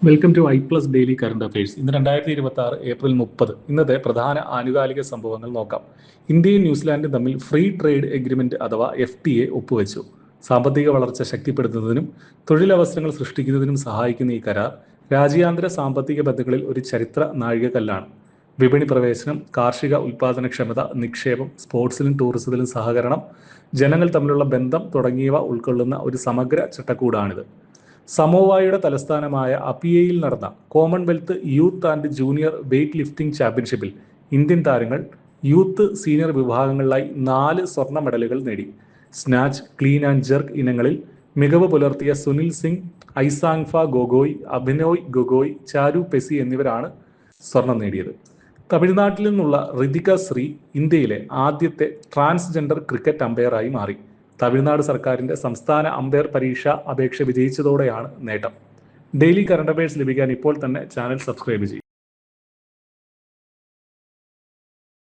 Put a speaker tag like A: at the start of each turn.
A: Welcome to ഐ+ daily current affairs. ഇന്ന് 2026 April 30. ഇന്നത്തെ പ്രധാന ആനുകാലിക സംഭവങ്ങൾ നോക്കാം. ഇന്ത്യയും ന്യൂസിലാൻഡും തമ്മിൽ ഫ്രീ ട്രേഡ് എഗ്രിമെന്റ് അഥവാ FTA ഒപ്പുവെച്ചു. സാമ്പത്തിക വളർച്ച ശക്തിപ്പെടുത്തുന്നതിനും തൊഴിലവസരങ്ങൾ സൃഷ്ടിക്കുന്നതിനും സഹായിക്കുന്ന ഈ കരാർ രാജ്യാന്തര സാമ്പത്തിക ബന്ധങ്ങളിൽ ഒരു ചരിത്ര നാഴികക്കല്ലാണ്. വിപണി പ്രവേശനം, കാർഷിക ഉൽപാദനക്ഷമത, നിക്ഷേപം, സ്പോർട്സിലും ടൂറിസത്തിലും സഹകരണം, ജനങ്ങൾ തമ്മിലുള്ള ബന്ധം തുടങ്ങിയവ ഉൾക്കൊള്ളുന്ന ഒരു സമഗ്ര ചട്ടക്കൂടാണിത്. സമോവായുടെ തലസ്ഥാനമായ അപിയയിൽ നടന്ന commonwealth youth and junior weightlifting ചാമ്പ്യൻഷിപ്പിൽ ഇന്ത്യൻ താരങ്ങൾ യൂത്ത്, സീനിയർ വിഭാഗങ്ങളിലായി 4 സ്വർണ്ണ മെഡലുകൾ നേടി. സ്നാച്ച്, ക്ലീൻ ആൻഡ് ജെർക്ക് ഇനങ്ങളിൽ മികവ് പുലർത്തിയ സുനിൽ സിംഗ്, ഐസാങ്ഫ ഗൊഗോയ്, അഭിനോയ് ഗൊഗോയ്, ചാരു പെസി എന്നിവരാണ് സ്വർണം നേടിയത്. തമിഴ്നാട്ടിൽ നിന്നുള്ള ഋതിക ശ്രീ ഇന്ത്യയിലെ ആദ്യത്തെ ട്രാൻസ്ജെൻഡർ ക്രിക്കറ്റ് അമ്പയറായി മാറി. തമിഴ്നാട് സർക്കാരിന്റെ സംസ്ഥാന അമ്പയർ പരീക്ഷ അപേക്ഷ വിജയിച്ചതോടെയാണ് നേട്ടം. ഡെയിലി കറണ്ട് അഫയേഴ്സ് ലഭിക്കാൻ ഇപ്പോൾ തന്നെ ചാനൽ സബ്സ്ക്രൈബ് ചെയ്യും.